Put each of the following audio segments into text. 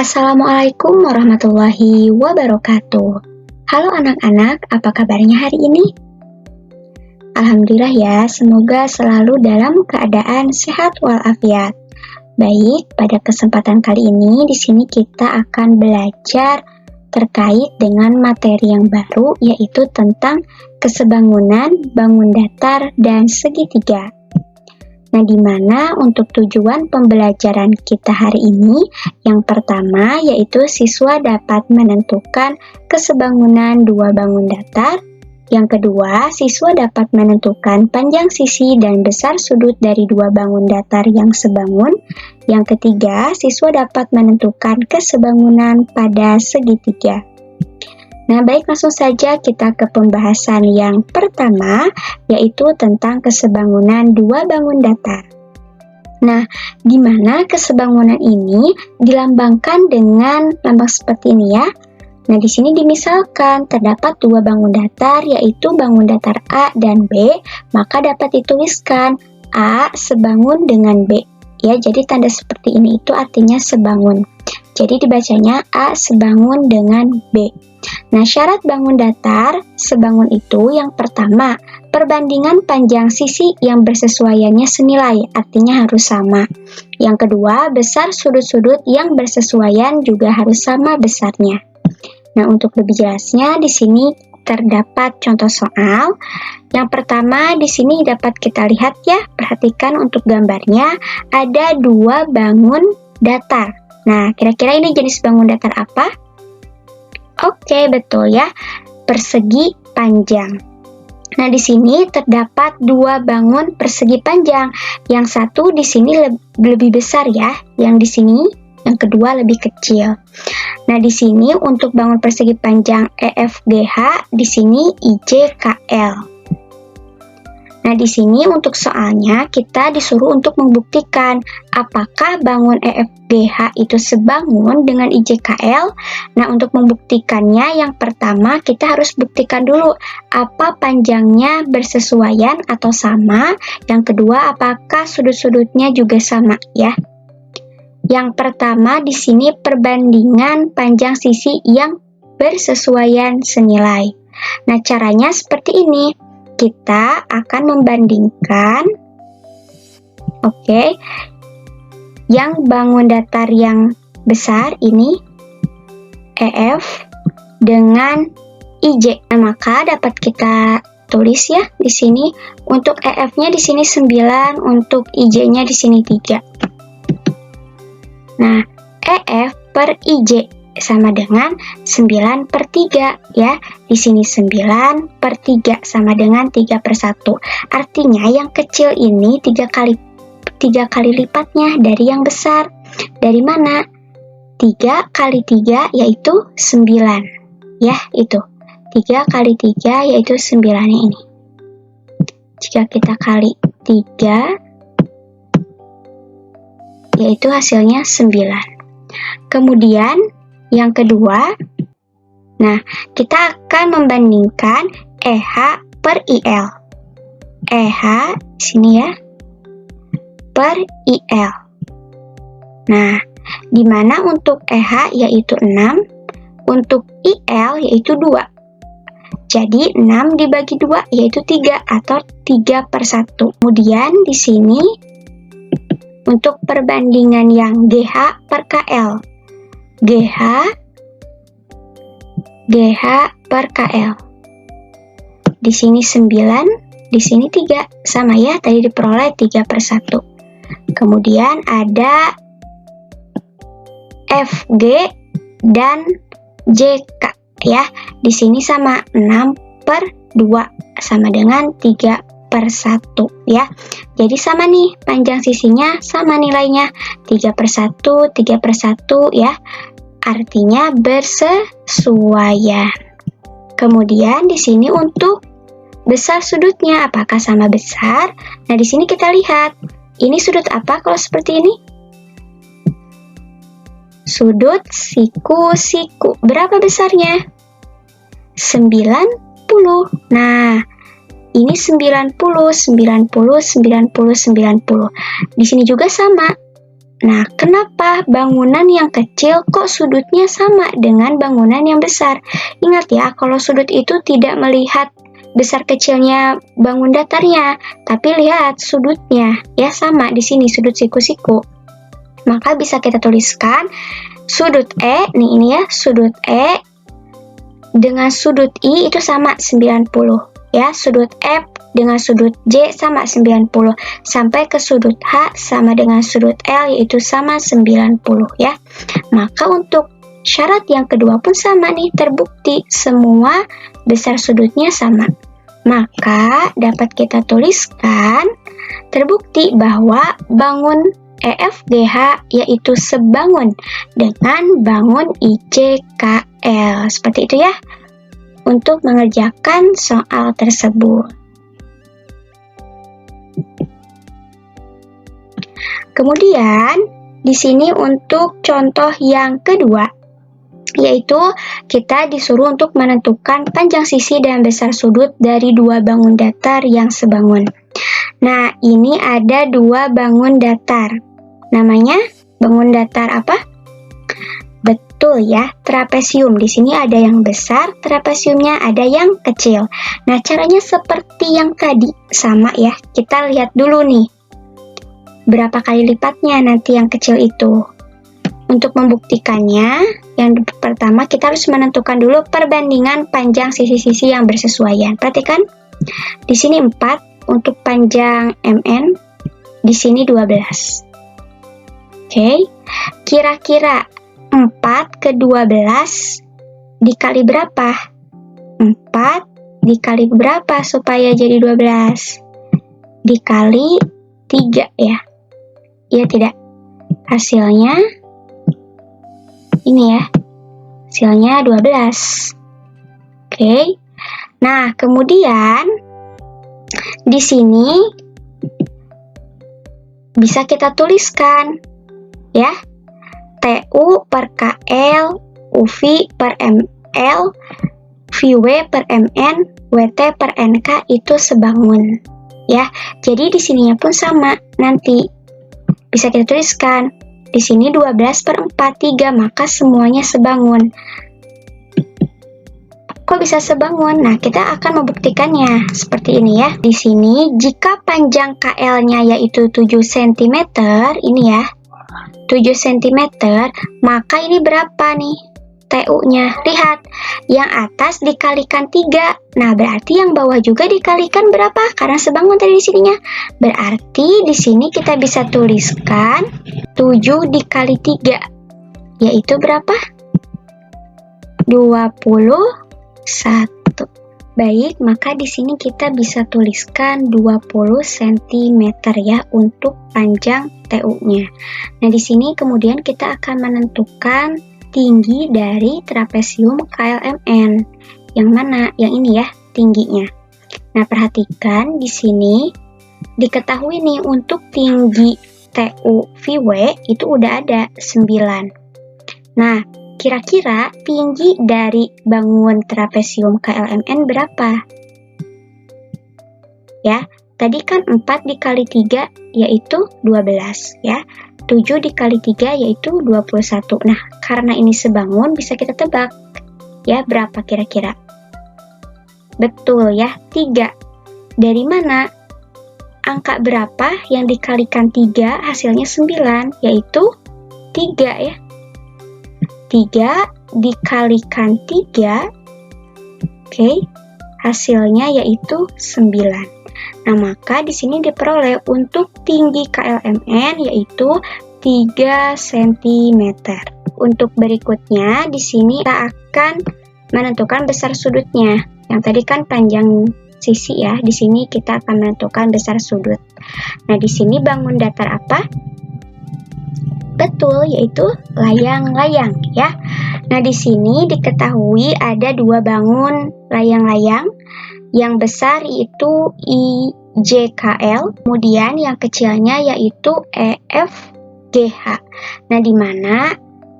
Assalamualaikum warahmatullahi wabarakatuh. Halo anak-anak, apa kabarnya hari ini? Alhamdulillah ya, semoga selalu dalam keadaan sehat walafiat. Baik, pada kesempatan kali ini di sini kita akan belajar terkait dengan materi yang baru, yaitu tentang kesebangunan, bangun datar, dan segitiga. Nah, di mana untuk tujuan pembelajaran kita hari ini, yang pertama yaitu siswa dapat menentukan kesebangunan dua bangun datar. Yang kedua, siswa dapat menentukan panjang sisi dan besar sudut dari dua bangun datar yang sebangun. Yang ketiga, siswa dapat menentukan kesebangunan pada segitiga. Nah, baik, langsung saja kita ke pembahasan yang pertama, yaitu tentang kesebangunan dua bangun datar. Nah, di mana kesebangunan ini dilambangkan dengan lambang seperti ini ya. Nah, di sini dimisalkan terdapat dua bangun datar, yaitu bangun datar A dan B, maka dapat dituliskan A sebangun dengan B. Ya, jadi tanda seperti ini itu artinya sebangun. Jadi dibacanya A sebangun dengan B. Nah, syarat bangun datar sebangun itu yang pertama, perbandingan panjang sisi yang bersesuaiannya senilai, artinya harus sama. Yang kedua, besar sudut-sudut yang bersesuaian juga harus sama besarnya. Nah, untuk lebih jelasnya di sini terdapat contoh soal. Yang pertama di sini dapat kita lihat ya, perhatikan untuk gambarnya ada dua bangun datar. Nah, kira-kira ini jenis bangun datar apa? Oke, betul ya, persegi panjang. Nah, di sini terdapat dua bangun persegi panjang. Yang satu di sini lebih besar ya, yang di sini yang kedua lebih kecil. Nah, di sini untuk bangun persegi panjang EFGH, di sini IJKL. Nah, di sini untuk soalnya kita disuruh untuk membuktikan apakah bangun EFGH itu sebangun dengan IJKL. Nah, untuk membuktikannya yang pertama kita harus buktikan dulu apa panjangnya bersesuaian atau sama. Yang kedua, apakah sudut-sudutnya juga sama ya. Yang pertama di sini perbandingan panjang sisi yang bersesuaian senilai. Nah, caranya seperti ini. Kita akan membandingkan yang bangun datar yang besar ini EF dengan IJ. Nah, maka dapat kita tulis ya di sini untuk EF-nya di sini 9, untuk IJ-nya di sini 3. Nah, EF per IJ sama dengan 9/3 ya. Di sini 9/3 sama dengan 3/1. Artinya yang kecil ini 3 kali lipatnya dari yang besar. Dari mana? 3 kali 3 yaitu 9. Ya, itu. 3 kali 3 yaitu 9 ini. Jika kita kali 3 yaitu hasilnya 9. Kemudian yang kedua, nah kita akan membandingkan EH per IL. EH sini ya, per IL. Nah, di mana untuk EH yaitu 6, untuk IL yaitu 2. Jadi 6 dibagi 2 yaitu 3 atau 3/1. Kemudian di sini untuk perbandingan yang GH per KL. GH per KL. Di sini 9, di sini 3. Sama ya, tadi diperoleh 3/1. Kemudian ada FG dan JK ya. Di sini sama 6/2 sama dengan 3/1 ya. Jadi sama nih, panjang sisinya sama nilainya 3/1, 3/1 ya. Artinya bersesuaian. Kemudian di sini untuk besar sudutnya apakah sama besar? Nah, di sini kita lihat. Ini sudut apa kalau seperti ini? Sudut siku-siku. Berapa besarnya? 90. Nah, ini 90, 90, 90, 90. Di sini juga sama. Nah, kenapa bangunan yang kecil kok sudutnya sama dengan bangunan yang besar? Ingat ya, kalau sudut itu tidak melihat besar kecilnya bangun datarnya, tapi lihat sudutnya, ya sama di sini sudut siku-siku. Maka bisa kita tuliskan sudut E, nih ini ya, sudut E dengan sudut I itu sama 90, ya, sudut F dengan sudut J sama 90, sampai ke sudut H sama dengan sudut L yaitu sama 90 ya. Maka untuk syarat yang kedua pun sama nih, terbukti semua besar sudutnya sama. Maka dapat kita tuliskan terbukti bahwa bangun EFGH yaitu sebangun dengan bangun ICKL. Seperti itu ya untuk mengerjakan soal tersebut. Kemudian, di sini untuk contoh yang kedua, yaitu kita disuruh untuk menentukan panjang sisi dan besar sudut dari dua bangun datar yang sebangun. Nah, ini ada dua bangun datar. Namanya bangun datar apa? Betul ya, trapesium. Di sini ada yang besar, trapesiumnya ada yang kecil. Nah, caranya seperti yang tadi, sama ya. Kita lihat dulu nih, berapa kali lipatnya nanti yang kecil itu. Untuk membuktikannya, yang pertama kita harus menentukan dulu perbandingan panjang sisi-sisi yang bersesuaian. Perhatikan, di sini 4 untuk panjang MN, di sini 12. Oke, kira-kira 4 ke 12 dikali berapa? 4 dikali berapa supaya jadi 12? Dikali 3 ya. Iya tidak? Hasilnya ini ya. Hasilnya 12. Oke. Nah, kemudian di sini bisa kita tuliskan ya. TU per KL, UV per ML, VW per MN, WT per NK itu sebangun. Ya. Jadi di sininya pun sama nanti. Bisa kita tuliskan, di sini 12 per 43, maka semuanya sebangun. Kok bisa sebangun? Nah, kita akan membuktikannya seperti ini ya. Di sini, jika panjang KL-nya yaitu 7 cm, ini ya, 7 cm, maka ini berapa nih? TU-nya. Lihat, yang atas dikalikan 3. Nah, berarti yang bawah juga dikalikan berapa? Karena sebangun tadi di sininya. Berarti di sini kita bisa tuliskan 7 dikali 3. Yaitu berapa? 21. Baik, maka di sini kita bisa tuliskan 20 cm ya untuk panjang TU-nya. Nah, di sini kemudian kita akan menentukan tinggi dari trapesium KLMN. Yang mana? Yang ini ya, tingginya. Nah, perhatikan di sini diketahui nih untuk tinggi TU VW itu udah ada 9. Nah, kira-kira tinggi dari bangun trapesium KLMN berapa? Ya, tadi kan 4 dikali 3 yaitu 12 ya. 7 dikali 3 yaitu 21. Nah, karena ini sebangun bisa kita tebak. Ya, berapa kira-kira? Betul ya, 3. Dari mana? Angka berapa yang dikalikan 3 hasilnya 9, yaitu 3 ya. 3 dikalikan 3, oke, hasilnya yaitu 9. Nah, maka di sini diperoleh untuk tinggi KLMN yaitu 3 cm. Untuk berikutnya di sini kita akan menentukan besar sudutnya. Yang tadi kan panjang sisi ya. Di sini kita akan menentukan besar sudut. Nah, di sini bangun datar apa? Betul, yaitu layang-layang ya. Nah, di sini diketahui ada dua bangun layang-layang. Yang besar itu IJKL, kemudian yang kecilnya yaitu EFGH. Nah, di mana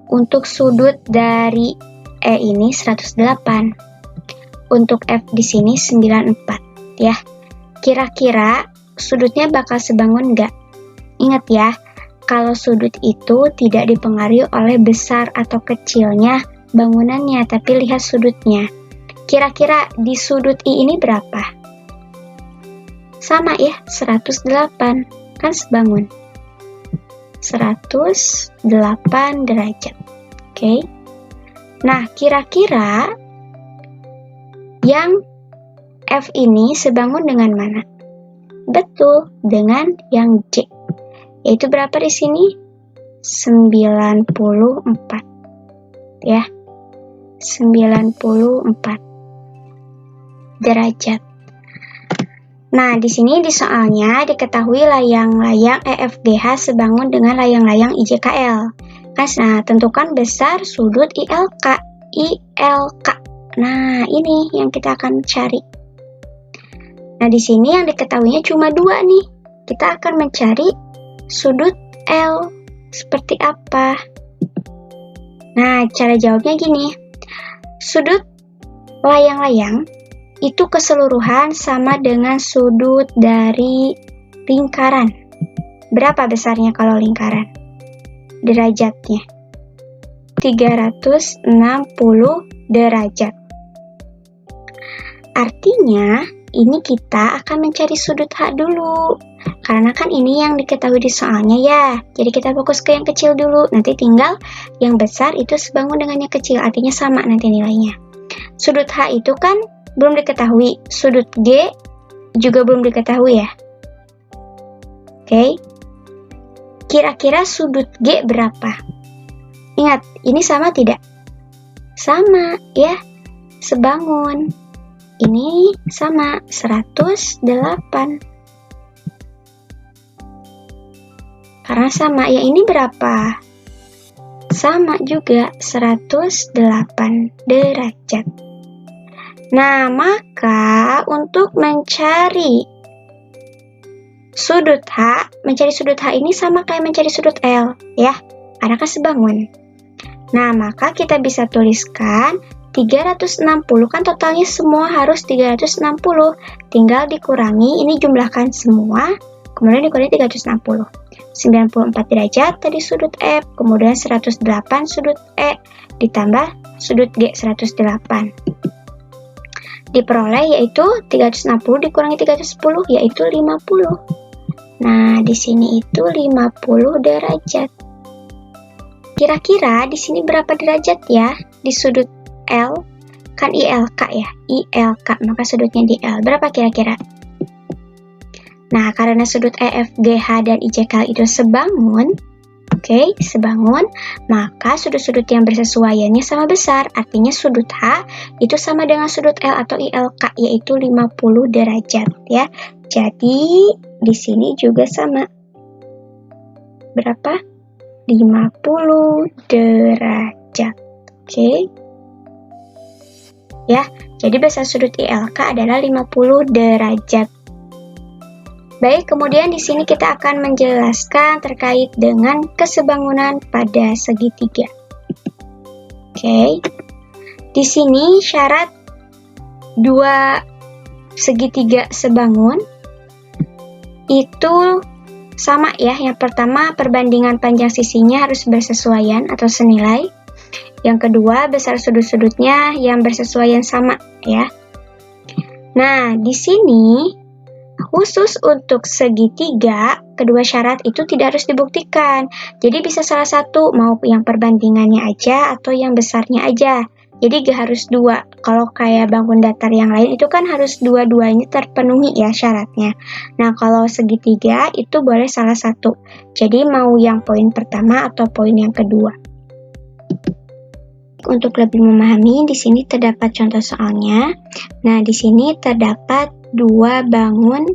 untuk sudut dari E ini 108. Untuk F di sini 94 ya. Kira-kira sudutnya bakal sebangun nggak? Ingat ya, kalau sudut itu tidak dipengaruhi oleh besar atau kecilnya bangunannya, tapi lihat sudutnya. Kira-kira di sudut I ini berapa? Sama ya, 108, kan sebangun. 108 derajat. Oke. Nah, kira-kira yang F ini sebangun dengan mana? Betul, dengan yang J. Yaitu berapa di sini? 94. Ya. 94 derajat. Nah, di sini di soalnya diketahui layang-layang EFGH sebangun dengan layang-layang IJKL. Nah, tentukan besar sudut ILK. Nah, ini yang kita akan cari. Nah, di sini yang diketahuinya cuma 2 nih. Kita akan mencari sudut L. Seperti apa? Nah, cara jawabnya gini. Sudut layang-layang itu keseluruhan sama dengan sudut dari lingkaran. Berapa besarnya kalau lingkaran? Derajatnya 360 derajat. Artinya ini kita akan mencari sudut H dulu, karena kan ini yang diketahui di soalnya ya. Jadi kita fokus ke yang kecil dulu, nanti tinggal yang besar itu sebangun dengan yang kecil, artinya sama nanti nilainya. Sudut H itu kan belum diketahui, sudut G juga belum diketahui ya. Oke. Kira-kira sudut G berapa? Ingat, ini sama tidak? Sama ya, sebangun. Ini sama, 108. Karena sama, ya ini berapa? Sama juga, 108 derajat. Nah, maka untuk mencari sudut H, mencari sudut H ini sama kayak mencari sudut L, ya, karena kan sebangun. Nah, maka kita bisa tuliskan 360, kan totalnya semua harus 360. Tinggal dikurangi, ini jumlahkan semua, kemudian dikurangi 360. 94 derajat tadi sudut F, kemudian 108 sudut E, ditambah sudut G 108. Diperoleh yaitu 360 dikurangi 310 yaitu 50. Nah, di sini itu 50 derajat. Kira-kira di sini berapa derajat ya di sudut L? Kan ILK ya, ILK, maka sudutnya di L. Berapa kira-kira? Nah, karena sudut EFGH dan IJK itu sebangun, oke, sebangun, maka sudut-sudut yang bersesuaiannya sama besar, artinya sudut H itu sama dengan sudut L atau ILK, yaitu 50 derajat ya. Jadi, di sini juga sama. Berapa? 50 derajat. Oke. Ya, jadi besar sudut ILK adalah 50 derajat. Baik, kemudian di sini kita akan menjelaskan terkait dengan kesebangunan pada segitiga. Oke. Di sini syarat dua segitiga sebangun itu sama ya. Yang pertama, perbandingan panjang sisinya harus bersesuaian atau senilai. Yang kedua, besar sudut-sudutnya yang bersesuaian sama ya. Nah, di sini khusus untuk segitiga, kedua syarat itu tidak harus dibuktikan. Jadi bisa salah satu, mau yang perbandingannya aja atau yang besarnya aja. Jadi gak harus dua. Kalau kayak bangun datar yang lain itu kan harus dua-duanya terpenuhi ya syaratnya. Nah, kalau segitiga itu boleh salah satu. Jadi mau yang poin pertama atau poin yang kedua. Untuk lebih memahami, di sini terdapat contoh soalnya. Nah, di sini terdapat dua bangun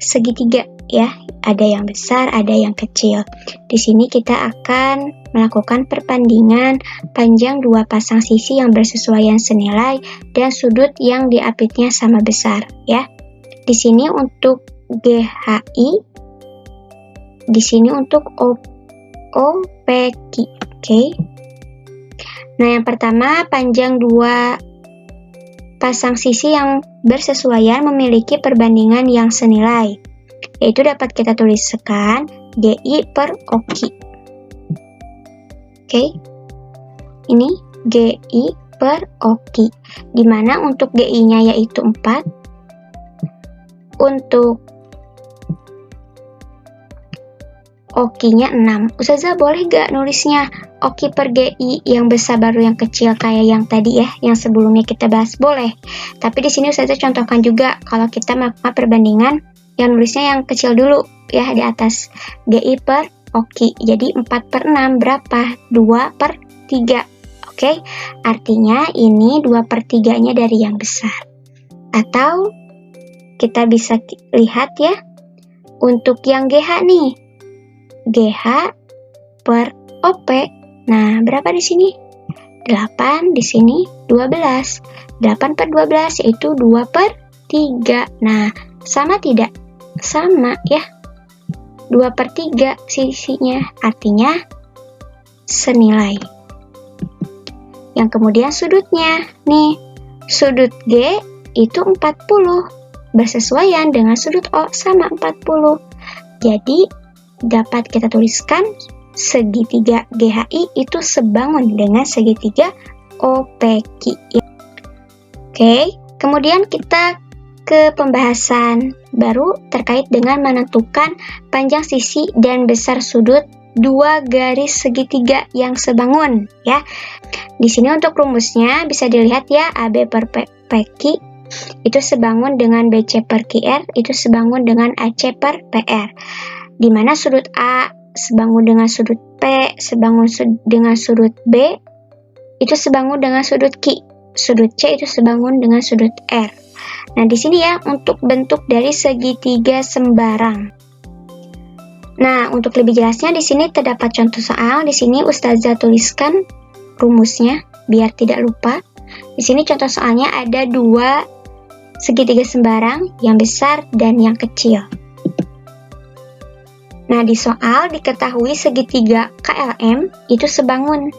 segitiga ya, ada yang besar, ada yang kecil. Di sini kita akan melakukan perbandingan panjang dua pasang sisi yang bersesuaian senilai dan sudut yang diapitnya sama besar ya. Di sini untuk GHI, di sini untuk OPQ. Oke. Nah, yang pertama, panjang dua pasang sisi yang bersesuaian memiliki perbandingan yang senilai, yaitu dapat kita tuliskan GI per OKI. Oke, ini GI per OKI, dimana untuk GI-nya yaitu 4, untuk OKI-nya 6. Ustazah boleh gak nulisnya OKI per GI yang besar baru yang kecil kayak yang tadi ya, yang sebelumnya kita bahas? Boleh. Tapi di sini Ustazah contohkan juga kalau kita melakukan perbandingan yang nulisnya yang kecil dulu ya di atas. GI per OKI. Jadi 4 per 6 berapa? 2 per 3. Oke, artinya ini 2 per 3-nya dari yang besar. Atau kita bisa lihat ya, untuk yang GH nih. GH per OP. Nah, berapa di sini? 8, di sini 12. 8 per 12 yaitu 2 per 3. Nah, sama tidak? Sama ya. 2 per 3 sisinya, artinya senilai. Yang kemudian sudutnya, nih, sudut G itu 40, bersesuaian dengan sudut O sama 40. Jadi, dapat kita tuliskan segitiga GHI itu sebangun dengan segitiga OPQ. Oke, kemudian kita ke pembahasan baru terkait dengan menentukan panjang sisi dan besar sudut dua garis segitiga yang sebangun ya. Di sini untuk rumusnya bisa dilihat ya, AB per PQ itu sebangun dengan BC per QR itu sebangun dengan AC per PR. Di mana sudut A sebangun dengan sudut P sebangun dengan sudut B itu sebangun dengan sudut Q. Sudut C itu sebangun dengan sudut R. Nah, di sini ya untuk bentuk dari segitiga sembarang. Nah, untuk lebih jelasnya di sini terdapat contoh soal. Di sini Ustazah tuliskan rumusnya biar tidak lupa. Di sini contoh soalnya ada dua segitiga sembarang, yang besar dan yang kecil. Nah, di soal diketahui segitiga KLM itu sebangun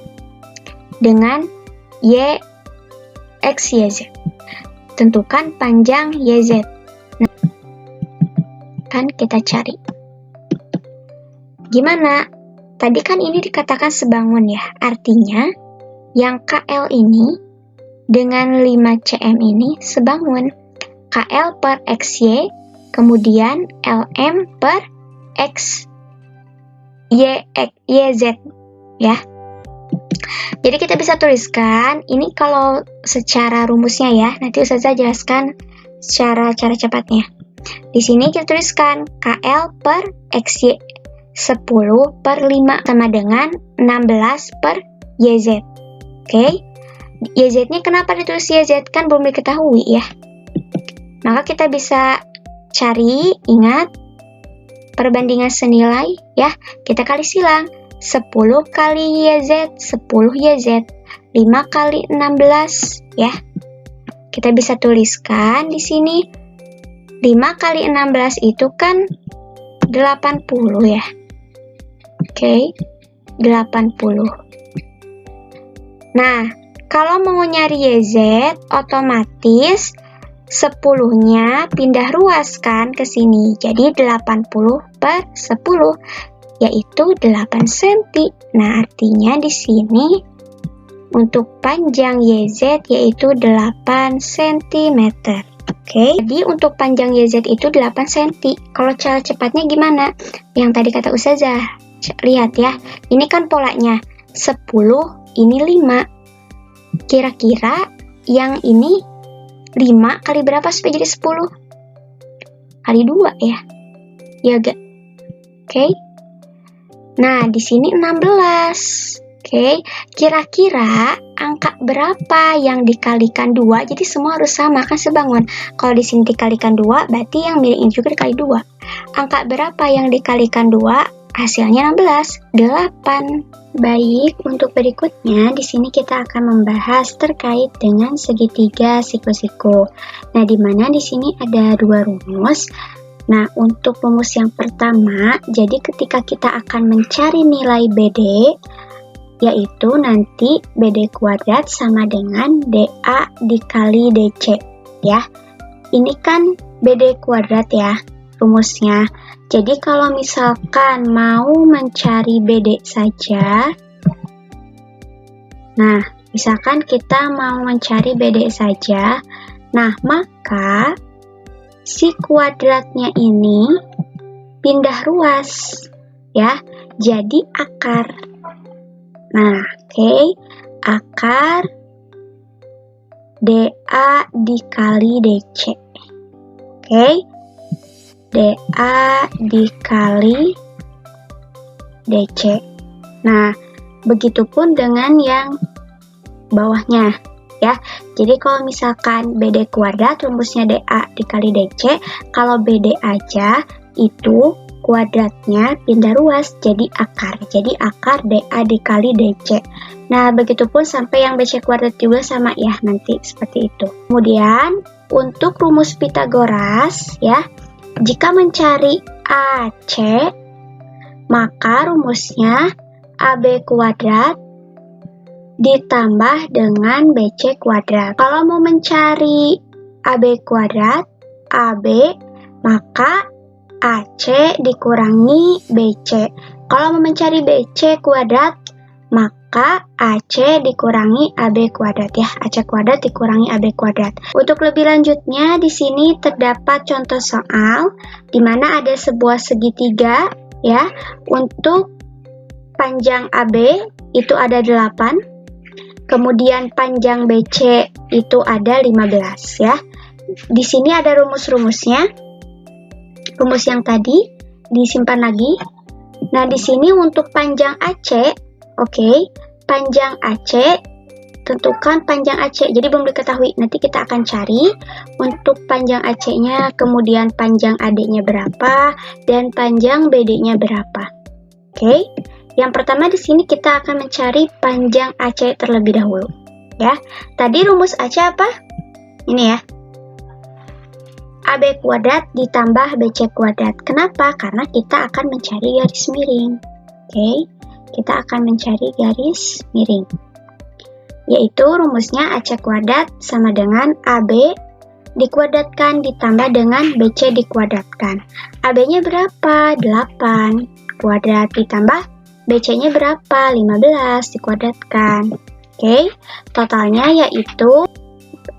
dengan Y, X, Y, Z. Tentukan panjang YZ. Nah, kan kita cari. Gimana? Tadi kan ini dikatakan sebangun ya. Artinya, yang KL ini dengan 5 cm ini sebangun. KL per XY, kemudian LM per X, YZ ya. Jadi kita bisa tuliskan ini kalau secara rumusnya ya. Nanti Ustazah jelaskan secara cara cepatnya. Di sini kita tuliskan KL per XY 10 per 5 sama dengan 16 per YZ. Oke. YZ-nya kenapa ditulis YZ? Kan belum diketahui ya. Maka kita bisa cari, ingat perbandingan senilai ya. Kita kali silang. 10 kali YZ, 10 YZ. 5 kali 16 ya. Kita bisa tuliskan di sini 5 kali 16 itu kan 80 ya. Oke, 80. Nah, kalau mau nyari YZ, otomatis 10-nya pindah ruas kan ke sini. Jadi 80 per 10 yaitu 8 cm. Nah, artinya di sini untuk panjang YZ yaitu 8 cm. Oke, jadi untuk panjang YZ itu 8 cm. Kalau cara cepatnya gimana? Yang tadi kata Ustazah. Lihat ya, ini kan polanya 10, ini 5. Kira-kira yang ini 5 kali berapa supaya jadi 10? Kali 2 ya. Ya gak? Oke. Nah, di sini 16. Oke. Kira-kira angka berapa yang dikalikan 2? Jadi semua harus sama kan sebangun. Kalau di sini dikalikan 2, berarti yang milik ini juga dikali 2. Angka berapa yang dikalikan 2? Hasilnya 16, 8. Baik, untuk berikutnya di sini kita akan membahas terkait dengan segitiga siku-siku. Nah, di mana di sini ada dua rumus. Nah, untuk rumus yang pertama, jadi ketika kita akan mencari nilai BD, yaitu nanti BD kuadrat sama dengan DA dikali DC, ya. Ini kan BD kuadrat ya, rumusnya. Jadi kalau misalkan mau mencari BD saja, nah misalkan kita mau mencari BD saja, nah maka si kuadratnya ini pindah ruas ya, jadi akar. Nah, oke, akar DA dikali DC. Oke, DA dikali DC. Nah, begitupun dengan yang bawahnya ya. Jadi kalau misalkan BD kuadrat rumusnya DA dikali DC, kalau BD aja itu kuadratnya pindah ruas jadi akar. Jadi akar DA dikali DC. Nah, begitupun sampai yang BC kuadrat juga sama ya, nanti seperti itu. Kemudian untuk rumus Pitagoras ya, jika mencari AC, maka rumusnya AB kuadrat ditambah dengan BC kuadrat. Kalau mau mencari AB kuadrat, AB, maka AC dikurangi BC. Kalau mau mencari BC kuadrat, maka AC dikurangi AB kuadrat ya. AC kuadrat dikurangi AB kuadrat. Untuk lebih lanjutnya, di sini terdapat contoh soal di mana ada sebuah segitiga ya. Untuk panjang AB itu ada 8. Kemudian panjang BC itu ada 15 ya. Di sini ada rumus-rumusnya. Rumus yang tadi disimpan lagi. Nah, di sini untuk panjang AC, oke, panjang AC, tentukan panjang AC. Jadi belum diketahui, nanti kita akan cari untuk panjang AC-nya, kemudian panjang AD-nya berapa, dan panjang BD-nya berapa. Oke, yang pertama di sini kita akan mencari panjang AC terlebih dahulu. Ya, tadi rumus AC apa? Ini ya. AB kuadrat ditambah BC kuadrat. Kenapa? Karena kita akan mencari garis miring. Oke, kita akan mencari garis miring. Yaitu rumusnya AC kuadrat sama dengan AB dikuadratkan ditambah dengan BC dikuadratkan. AB-nya berapa? 8. Kuadrat ditambah BC-nya berapa? 15 dikuadratkan. Oke, totalnya yaitu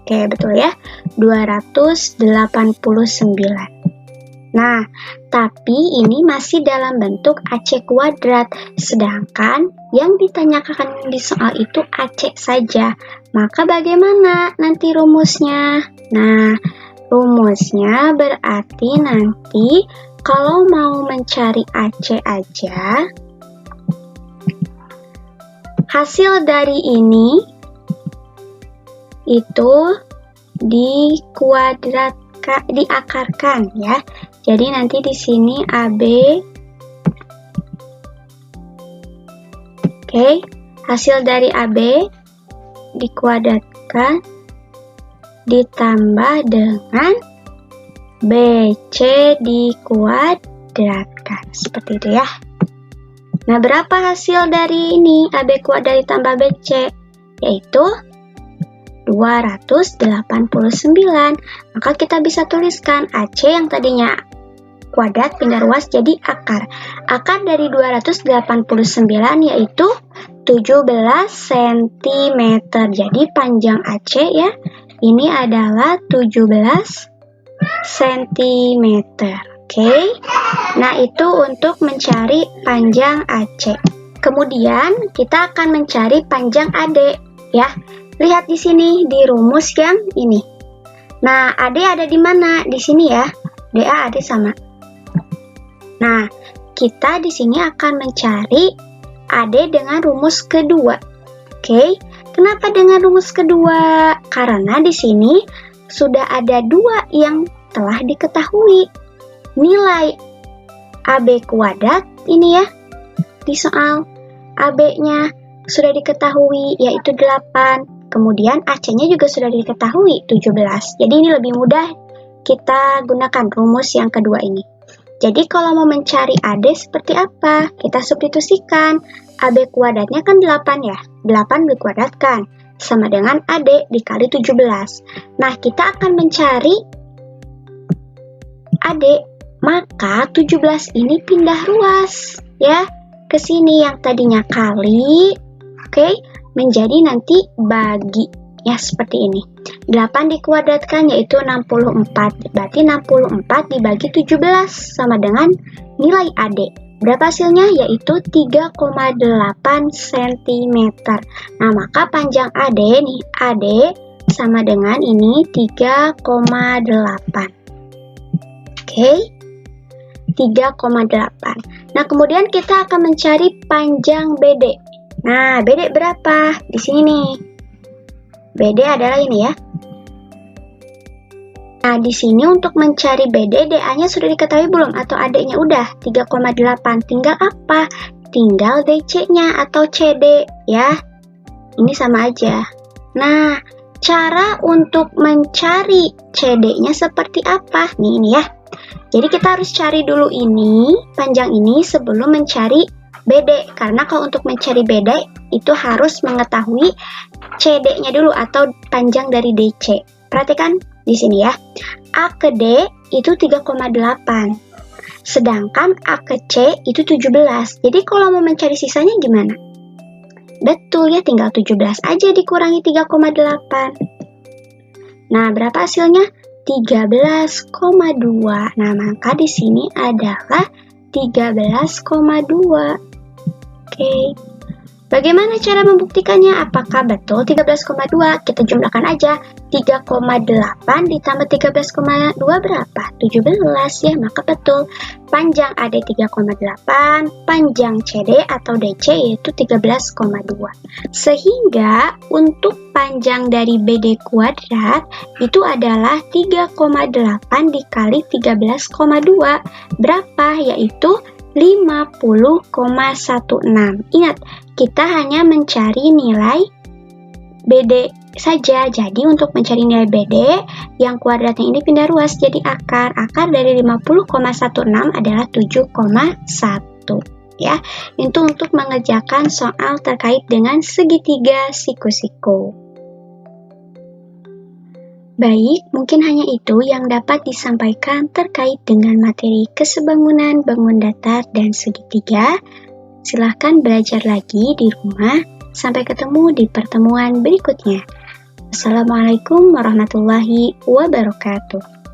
betul ya, 289. Nah, tapi ini masih dalam bentuk AC kuadrat, sedangkan yang ditanyakan di soal itu AC saja. Maka bagaimana nanti rumusnya? Nah, rumusnya berarti nanti kalau mau mencari AC aja, hasil dari ini itu diakarkan ya. Jadi nanti di sini AB, oke, hasil dari AB dikuadratkan ditambah dengan BC dikuadratkan. Seperti itu ya. Nah, berapa hasil dari ini AB kuadrat ditambah BC? Yaitu 289. Maka kita bisa tuliskan AC yang tadinya kuadrat pindah ruas jadi akar. Akar dari 289 yaitu 17 cm. Jadi panjang AC ya, ini adalah 17 cm. Oke. Nah, itu untuk mencari panjang AC. Kemudian kita akan mencari panjang AD ya. Lihat di sini di rumus yang ini. Nah, AD ada di mana? Di sini ya. DA AD sama. Nah, kita di sini akan mencari AD dengan rumus kedua. Oke. Kenapa dengan rumus kedua? Karena di sini sudah ada dua yang telah diketahui. Nilai AB kuadrat ini ya. Di soal AB-nya sudah diketahui yaitu 8. Kemudian AC-nya juga sudah diketahui 17. Jadi ini lebih mudah kita gunakan rumus yang kedua ini. Jadi kalau mau mencari AD seperti apa? Kita substitusikan. AB kuadratnya kan 8 ya. 8 dikuadratkan sama dengan AD dikali 17. Nah, kita akan mencari AD. maka 17 ini pindah ruas ya ke sini, yang tadinya kali, oke, menjadi nanti bagi ya seperti ini. 8 dikuadratkan yaitu 64, berarti 64 dibagi 17 sama dengan nilai AD. Berapa hasilnya? Yaitu 3,8 cm. Nah, maka panjang AD nih, AD sama dengan ini 3,8. Oke, 3,8. Nah, kemudian kita akan mencari panjang BD. Nah, BD berapa? Di sini nih. BD adalah ini ya. Nah, di sini untuk mencari BD, DA-nya sudah diketahui belum? Atau AD-nya udah? 3,8. Tinggal apa? Tinggal DC-nya atau CD ya. Ini sama aja. Nah, cara untuk mencari CD-nya seperti apa? Nih, ini ya. Jadi kita harus cari dulu ini, panjang ini sebelum mencari BD. Karena kalau untuk mencari BD, itu harus mengetahui CD-nya dulu atau panjang dari DC. Perhatikan di sini ya. A ke D itu 3,8. Sedangkan A ke C itu 17. Jadi kalau mau mencari sisanya gimana? Betul ya, tinggal 17 aja dikurangi 3,8. Nah, berapa hasilnya? 13,2. Nah, maka di sini adalah 13,2. Oke. Bagaimana cara membuktikannya? Apakah betul 13,2? Kita jumlahkan aja. 3,8 ditambah 13,2 berapa? 17 ya, maka betul. Panjang AD 3,8, panjang CD atau DC yaitu 13,2. Sehingga untuk panjang dari BD kuadrat itu adalah 3,8 dikali 13,2. Berapa? Yaitu 50,16. Ingat, kita hanya mencari nilai BD saja. Jadi untuk mencari nilai BD, yang kuadratnya ini pindah ruas jadi akar. Akar dari 50,16 adalah 7,1 ya. Itu untuk mengerjakan soal terkait dengan segitiga siku-siku. Baik, mungkin hanya itu yang dapat disampaikan terkait dengan materi kesebangunan bangun datar dan segitiga. Silahkan belajar lagi di rumah. Sampai ketemu di pertemuan berikutnya. Assalamualaikum warahmatullahi wabarakatuh.